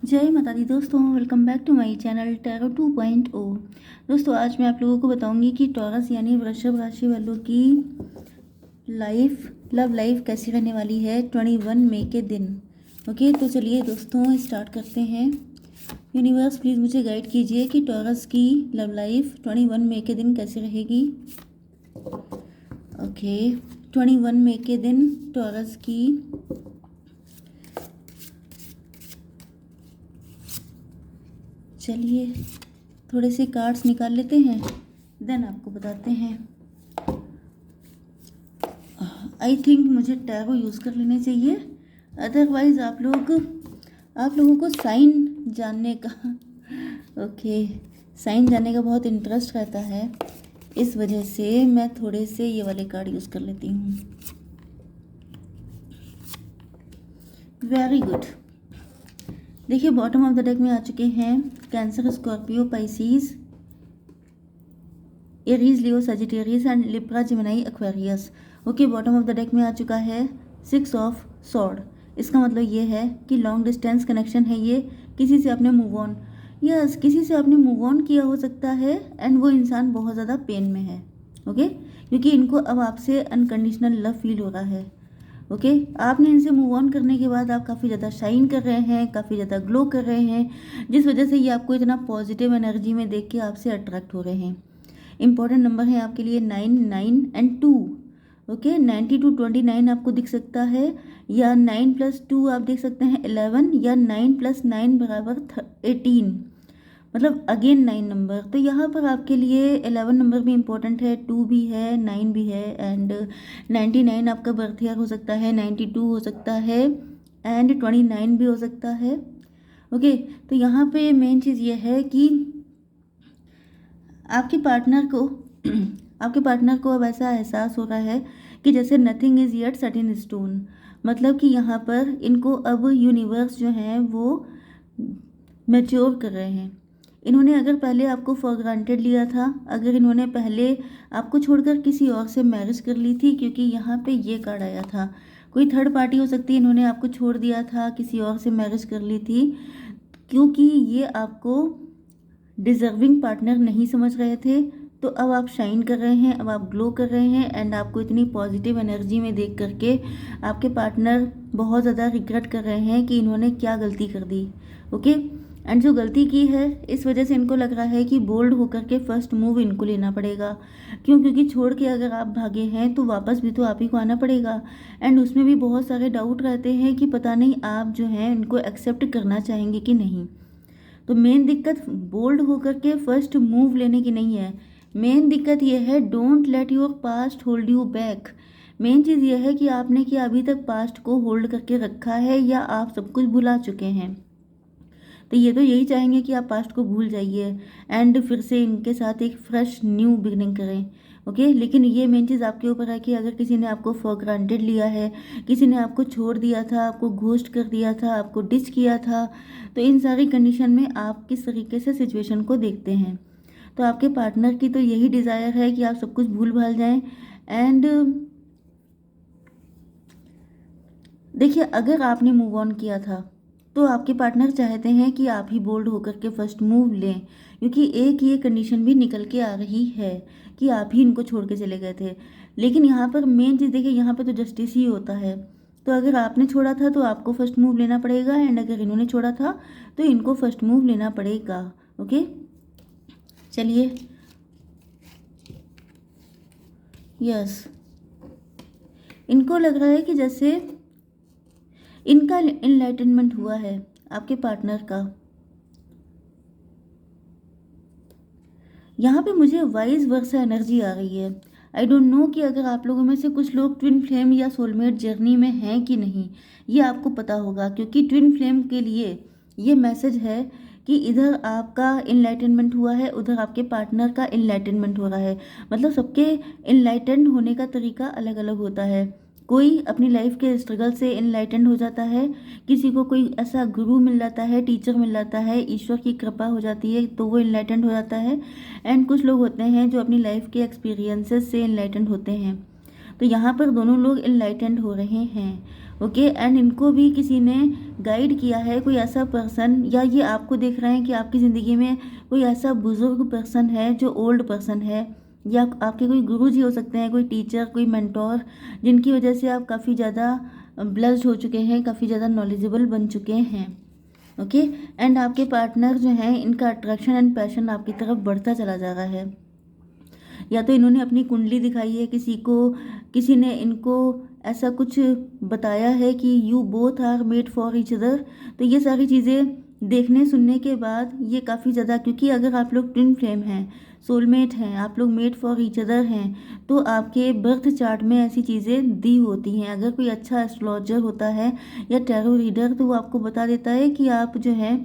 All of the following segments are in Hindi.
जय माता दी दोस्तों, welcome back to my channel tarot 2.0। दोस्तों आज मैं आप लोगों को बताऊंगी कि टॉरस यानी वृषभ राशि वालों की लव लाइफ कैसी रहने वाली है 21 मई के दिन। ओके, तो चलिए दोस्तों स्टार्ट करते हैं। यूनिवर्स प्लीज़ मुझे गाइड कीजिए कि टॉरस की लव लाइफ 21 मई के दिन कैसी रहेगी। ओके, 21 मई के दिन टॉरस की चलिए थोड़े से कार्ड्स निकाल लेते हैं, देन आपको बताते हैं। आई थिंक मुझे टैरो यूज़ कर लेने चाहिए, अदरवाइज़ आप लोगों को साइन जानने का साइन जानने का बहुत इंटरेस्ट रहता है, इस वजह से मैं थोड़े से ये वाले कार्ड यूज़ कर लेती हूँ। Very good. देखिए बॉटम ऑफ द डेक में आ चुके हैं cancer, Scorpio, Pisces, Aries, Leo, Sagittarius and Libra, Gemini, Aquarius. Okay, bottom of the deck में आ चुका है 6 ऑफ सॉर्ड। इसका मतलब ये है कि लॉन्ग डिस्टेंस कनेक्शन है ये, किसी से आपने मूव ऑन, यस किसी से आपने मूव ऑन किया हो सकता है एंड वो इंसान बहुत ज़्यादा पेन में है। ओके, क्योंकि इनको अब आपसे अनकंडीशनल लव फील हो रहा है। ओके, आपने इनसे मूव ऑन करने के बाद आप काफ़ी ज़्यादा शाइन कर रहे हैं, काफ़ी ज़्यादा ग्लो कर रहे हैं, जिस वजह से ये आपको इतना पॉजिटिव एनर्जी में देख के आपसे अट्रैक्ट हो रहे हैं। इंपॉर्टेंट नंबर है आपके लिए 9, 9 एंड 2। ओके, 90 to 29 आपको दिख सकता है, या 9 + 2 आप देख सकते हैं 11, या 9 + 9 बराबर 18, मतलब अगेन 9 नंबर। तो यहाँ पर आपके लिए 11 नंबर भी इम्पोर्टेंट है, 2 भी है, 9 भी है एंड 99 आपका बर्थ ईयर हो सकता है, 92 हो सकता है एंड 29 भी हो सकता है। ओके, तो यहाँ पे मेन चीज़ ये है कि आपके पार्टनर को अब ऐसा एहसास हो रहा है कि जैसे nothing is yet set in stone, मतलब कि यहाँ पर इनको अब यूनिवर्स जो है वो मैच्योर कर रहे हैं। इन्होंने अगर पहले आपको फॉर ग्रांटेड लिया था, अगर इन्होंने पहले आपको छोड़कर किसी और से मैरिज कर ली थी, क्योंकि यहाँ पे ये कार्ड आया था, कोई थर्ड पार्टी हो सकती है, इन्होंने आपको छोड़ दिया था, किसी और से मैरिज कर ली थी, क्योंकि ये आपको डिजर्विंग पार्टनर नहीं समझ रहे थे। तो अब आप शाइन कर रहे हैं, अब आप ग्लो कर रहे हैं एंड आपको इतनी पॉजिटिव एनर्जी में देख करके आपके पार्टनर बहुत ज़्यादा रिग्रेट कर रहे हैं कि इन्होंने क्या गलती कर दी। ओके, एंड जो गलती की है इस वजह से इनको लग रहा है कि बोल्ड होकर के फर्स्ट मूव इनको लेना पड़ेगा। क्यों? क्योंकि छोड़ के अगर आप भागे हैं तो वापस भी तो आप ही को आना पड़ेगा, एंड उसमें भी बहुत सारे डाउट रहते हैं कि पता नहीं आप जो हैं इनको एक्सेप्ट करना चाहेंगे कि नहीं। तो मेन दिक्कत बोल्ड होकर के फर्स्ट मूव लेने की नहीं है, मेन दिक्कत यह है don't let your past hold you back. Main चीज़ यह है कि आपने क्या अभी तक पास्ट को होल्ड करके रखा है या आप सब कुछ भुला चुके हैं। तो ये तो यही चाहेंगे कि आप पास्ट को भूल जाइए एंड फिर से इनके साथ एक फ्रेश न्यू बिगनिंग करें। ओके, लेकिन ये मेन चीज़ आपके ऊपर है कि अगर किसी ने आपको फॉर ग्रांटेड लिया है, किसी ने आपको छोड़ दिया था, आपको घोस्ट कर दिया था, आपको डिच किया था, तो इन सारी कंडीशन में आप किस तरीके से सिचुएशन को देखते हैं। तो आपके पार्टनर की तो यही डिज़ायर है कि आप सब कुछ भूल भाल जाएं एंड देखिए अगर आपने मूव ऑन किया था तो आपके पार्टनर चाहते हैं कि आप ही बोल्ड होकर के फर्स्ट मूव लें, क्योंकि एक ये कंडीशन भी निकल के आ रही है कि आप ही इनको छोड़ के चले गए थे। लेकिन यहाँ पर मेन चीज़ देखिए, यहाँ पर तो जस्टिस ही होता है। तो अगर आपने छोड़ा था तो आपको फर्स्ट मूव लेना पड़ेगा एंड अगर इन्होंने छोड़ा था तो इनको फर्स्ट मूव लेना पड़ेगा। ओके, चलिए यस, इनको लग रहा है कि जैसे इनका इनलाइटनमेंट हुआ है आपके पार्टनर का। यहाँ पे मुझे वाइस वर्सा एनर्जी आ रही है। आई डोंट नो कि अगर आप लोगों में से कुछ लोग ट्विन फ्लेम या सोलमेट जर्नी में हैं कि नहीं, ये आपको पता होगा, क्योंकि ट्विन फ्लेम के लिए ये मैसेज है कि इधर आपका इनलाइटनमेंट हुआ है, उधर आपके पार्टनर का इनलाइटनमेंट हो रहा है। मतलब सबके इनलाइटेंड होने का तरीका अलग अलग होता है। कोई अपनी लाइफ के स्ट्रगल से इनलाइटेंड हो जाता है, किसी को कोई ऐसा गुरु मिल जाता है, टीचर मिल जाता है, ईश्वर की कृपा हो जाती है तो वो इनलाइटेंड हो जाता है, एंड कुछ लोग होते हैं जो अपनी लाइफ के एक्सपीरियंसेस से इनलाइटेंड होते हैं। तो यहाँ पर दोनों लोग इनलाइटेंड हो रहे हैं। ओके, एंड इनको भी किसी ने गाइड किया है, कोई ऐसा पर्सन, या ये आपको देख रहे हैं कि आपकी ज़िंदगी में कोई ऐसा बुजुर्ग पर्सन है जो ओल्ड पर्सन है, या आपके कोई गुरुजी हो सकते हैं, कोई टीचर, कोई मेंटोर, जिनकी वजह से आप काफ़ी ज़्यादा ब्लेस्ड हो चुके हैं, काफ़ी ज़्यादा नॉलेजेबल बन चुके हैं। ओके, एंड आपके पार्टनर जो हैं, इनका अट्रैक्शन एंड पैशन आपकी तरफ बढ़ता चला जा रहा है। या तो इन्होंने अपनी कुंडली दिखाई है किसी को, किसी ने इनको ऐसा कुछ बताया है कि you both are made for each other. तो ये सारी चीज़ें देखने सुनने के बाद ये काफ़ी ज़्यादा, क्योंकि अगर आप लोग ट्विन फ्लेम हैं, सोलमेट हैं, आप लोग मेड फॉर ईच अदर हैं, तो आपके बर्थ चार्ट में ऐसी चीज़ें दी होती हैं। अगर कोई अच्छा एस्ट्रोलॉजर होता है या टैरो रीडर, तो वो आपको बता देता है कि आप जो है,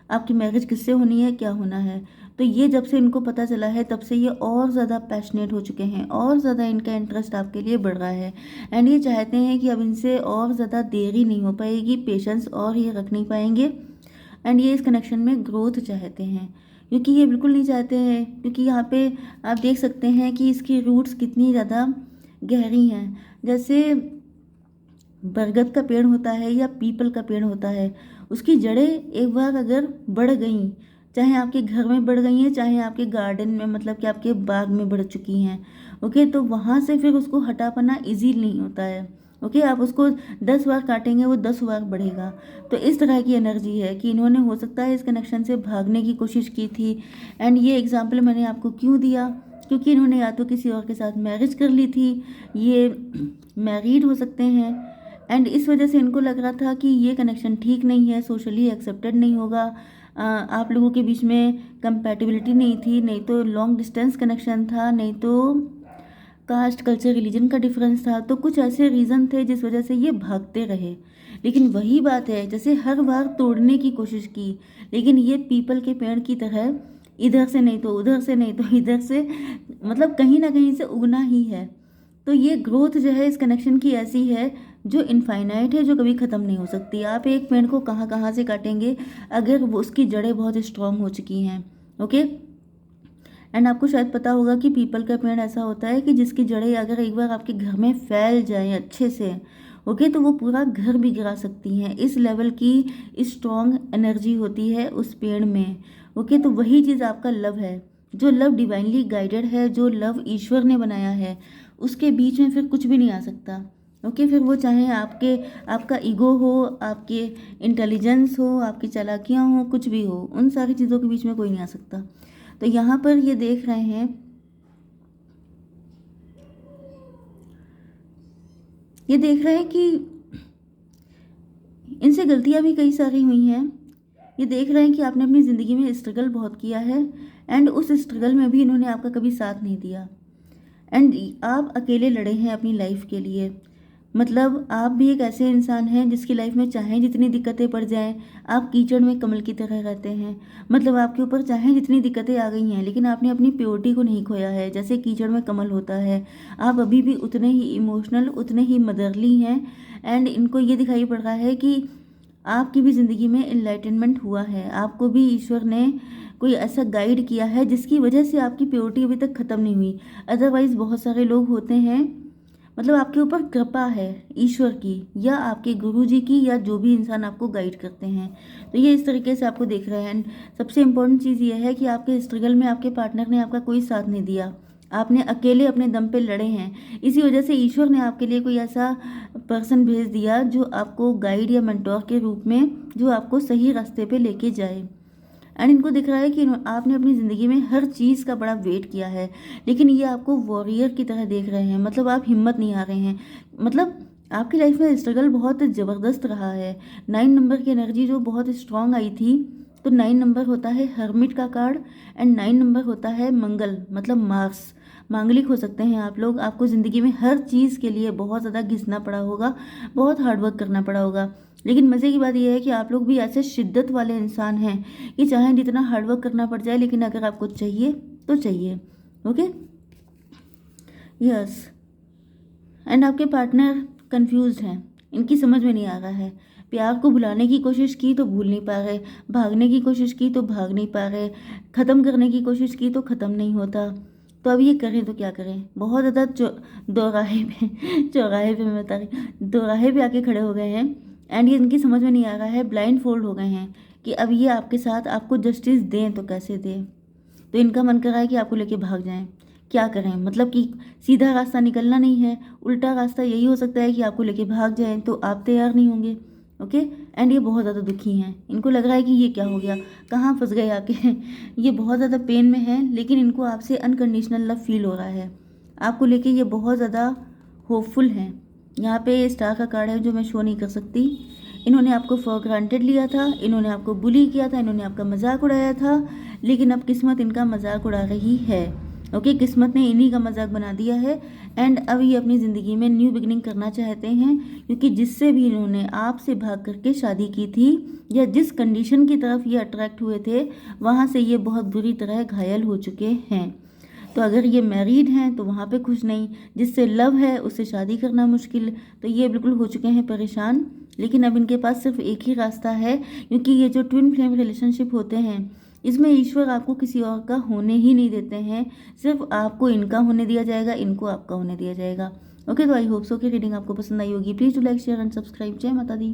आपकी मैरिज किससे होनी है, क्या होना है। तो ये जब से इनको पता चला है, तब से ये और ज़्यादा पैशनेट हो चुके हैं, और ज़्यादा इनका इंटरेस्ट आपके लिए बढ़ रहा है। एंड ये चाहते हैं कि अब इनसे और ज़्यादा देरी नहीं हो पाएगी, पेशेंस और ये रख नहीं पाएंगे। एंड ये इस कनेक्शन में ग्रोथ चाहते हैं, क्योंकि ये बिल्कुल नहीं चाहते हैं, क्योंकि यहाँ पे आप देख सकते हैं कि इसकी रूट्स कितनी ज़्यादा गहरी हैं। जैसे बरगद का पेड़ होता है या पीपल का पेड़ होता है, उसकी जड़ें एक बार अगर बढ़ गई, चाहे आपके घर में बढ़ गई हैं, चाहे आपके गार्डन में, मतलब कि आपके बाग में बढ़ चुकी हैं, ओके, तो वहाँ से फिर उसको हटा पाना ईजी नहीं होता है। ओके, आप उसको 10 बार काटेंगे, वो 10 बार बढ़ेगा। तो इस तरह की एनर्जी है कि इन्होंने हो सकता है इस कनेक्शन से भागने की कोशिश की थी। एंड ये एग्जाम्पल मैंने आपको क्यों दिया, क्योंकि इन्होंने या तो किसी और के साथ मैरिज कर ली थी, ये मैरिड हो सकते हैं, एंड इस वजह से इनको लग रहा था कि ये कनेक्शन ठीक नहीं है, सोशली एक्सेप्टेड नहीं होगा, आप लोगों के बीच में कंपैटिबिलिटी नहीं थी, नहीं तो लॉन्ग डिस्टेंस कनेक्शन था, नहीं तो कास्ट, कल्चर, रिलीजन का डिफरेंस था। तो कुछ ऐसे रीज़न थे जिस वजह से ये भागते रहे। लेकिन वही बात है, जैसे हर बार तोड़ने की कोशिश की, लेकिन ये पीपल के पेड़ की तरह इधर से नहीं तो उधर से नहीं तो इधर से, मतलब कहीं ना कहीं से उगना ही है। तो ये ग्रोथ जो है इस कनेक्शन की ऐसी है जो इनफाइनाइट है, जो कभी ख़त्म नहीं हो सकती। आप एक पेड़ को कहाँ कहाँ से काटेंगे अगर वो उसकी जड़ें बहुत स्ट्रांग हो चुकी हैं। ओके, एंड आपको शायद पता होगा कि पीपल का पेड़ ऐसा होता है कि जिसकी जड़ें अगर एक बार आपके घर में फैल जाएं अच्छे से, ओके, तो वो पूरा घर भी गिरा सकती हैं। इस लेवल की स्ट्रॉन्ग एनर्जी होती है उस पेड़ में। ओके, तो वही चीज़ आपका लव है, जो लव डिवाइनली गाइडेड है, जो लव ईश्वर ने बनाया है, उसके बीच में फिर कुछ भी नहीं आ सकता। ओके, फिर वो चाहे आपका ईगो हो, आपके इंटेलिजेंस हो, आपकी चालाकियाँ हो, कुछ भी हो, उन सारी चीज़ों के बीच में कोई नहीं आ सकता। तो यहाँ पर ये देख रहे हैं, ये देख रहे हैं कि इनसे गलतियाँ भी कई सारी हुई हैं। ये देख रहे हैं कि आपने अपनी ज़िंदगी में स्ट्रगल बहुत किया है, एंड उस स्ट्रगल में भी इन्होंने आपका कभी साथ नहीं दिया, एंड आप अकेले लड़े हैं अपनी लाइफ के लिए। मतलब आप भी एक ऐसे इंसान हैं जिसकी लाइफ में चाहे जितनी दिक्कतें पड़ जाएं, आप कीचड़ में कमल की तरह रहते हैं। मतलब आपके ऊपर चाहे जितनी दिक्कतें आ गई हैं, लेकिन आपने अपनी प्योरिटी को नहीं खोया है। जैसे कीचड़ में कमल होता है, आप अभी भी उतने ही इमोशनल, उतने ही मदरली हैं। एंड इनको ये दिखाई पड़ रहा है कि आपकी भी ज़िंदगी में इनलाइटनमेंट हुआ है, आपको भी ईश्वर ने कोई ऐसा गाइड किया है जिसकी वजह से आपकी प्योरिटी अभी तक ख़त्म नहीं हुई। अदरवाइज़ बहुत सारे लोग होते हैं, मतलब आपके ऊपर कृपा है ईश्वर की या आपके गुरुजी की, या जो भी इंसान आपको गाइड करते हैं, तो ये इस तरीके से आपको देख रहे हैं। सबसे इम्पोर्टेंट चीज़ ये है कि आपके स्ट्रगल में आपके पार्टनर ने आपका कोई साथ नहीं दिया, आपने अकेले अपने दम पे लड़े हैं। इसी वजह से ईश्वर ने आपके लिए कोई ऐसा पर्सन भेज दिया जो आपको गाइड या मेंटोर के रूप में, जो आपको सही रास्ते पे लेके जाए। एंड इनको दिख रहा है कि आपने अपनी ज़िंदगी में हर चीज़ का बड़ा वेट किया है, लेकिन ये आपको वॉरियर की तरह देख रहे हैं। मतलब आप हिम्मत नहीं हार रहे हैं, मतलब आपकी लाइफ में स्ट्रगल बहुत ज़बरदस्त रहा है। 9 नंबर की एनर्जी जो बहुत स्ट्रांग आई थी, तो 9 नंबर होता है हर्मिट का कार्ड, एंड 9 नंबर होता है मंगल, मतलब मार्स, मांगलिक हो सकते हैं आप लोग। आपको ज़िंदगी में हर चीज़ के लिए बहुत ज़्यादा घिसना पड़ा होगा, बहुत हार्डवर्क करना पड़ा होगा। लेकिन मज़े की बात यह है कि आप लोग भी ऐसे शिद्दत वाले इंसान हैं कि चाहे जितना हार्डवर्क करना पड़ जाए, लेकिन अगर आपको चाहिए तो चाहिए। ओके, यस, एंड आपके पार्टनर कंफ्यूज्ड हैं, इनकी समझ में नहीं आ रहा है। प्यार को भुलाने की कोशिश की तो भूल नहीं पा रहे, भागने की कोशिश की तो भाग नहीं पा रहे, ख़त्म करने की कोशिश की तो ख़त्म नहीं होता। तो अब ये करें तो क्या करें, बहुत ज़्यादा चौराहे पे मैं बता रही, दोराहे पे आके खड़े हो गए हैं एंड ये इनकी समझ में नहीं आ रहा है, ब्लाइंड फोल्ड हो गए हैं कि अब ये आपके साथ आपको जस्टिस दें तो कैसे दें। तो इनका मन कर रहा है कि आपको लेके भाग जाएं। क्या करें, मतलब कि सीधा रास्ता निकलना नहीं है, उल्टा रास्ता यही हो सकता है कि आपको लेके भाग जाएं, तो आप तैयार नहीं होंगे। ओके, एंड ये बहुत ज़्यादा दुखी हैं, इनको लग रहा है कि ये क्या हो गया, कहाँ फंस गए आके ये बहुत ज़्यादा पेन में है, लेकिन इनको आपसे अनकंडीशनल लव फील हो रहा है, आपको लेके ये बहुत ज़्यादा होपफुल हैं। यहाँ पे स्टार का कार्ड है जो मैं शो नहीं कर सकती। इन्होंने आपको फॉर ग्रांटेड लिया था, इन्होंने आपको बुली किया था, इन्होंने आपका मजाक उड़ाया था, लेकिन अब किस्मत इनका मजाक उड़ा रही है। ओके, किस्मत ने इन्हीं का मजाक बना दिया है एंड अब ये अपनी ज़िंदगी में न्यू बिगनिंग करना चाहते हैं, क्योंकि जिससे भी इन्होंने आपसे भाग करके शादी की थी या जिस कंडीशन की तरफ ये अट्रैक्ट हुए थे, वहाँ से ये बहुत बुरी तरह घायल हो चुके हैं। तो अगर ये मैरिड हैं तो वहाँ पे खुश नहीं, जिससे लव है उससे शादी करना मुश्किल, तो ये बिल्कुल हो चुके हैं परेशान। लेकिन अब इनके पास सिर्फ एक ही रास्ता है, क्योंकि ये जो ट्विन फ्लेम रिलेशनशिप होते हैं इसमें ईश्वर आपको किसी और का होने ही नहीं देते हैं, सिर्फ आपको इनका होने दिया जाएगा, इनको आपका होने दिया जाएगा। ओके, तो आई होप सो कि रीडिंग आपको पसंद आई होगी। Please do like share and subscribe. जय माता दी।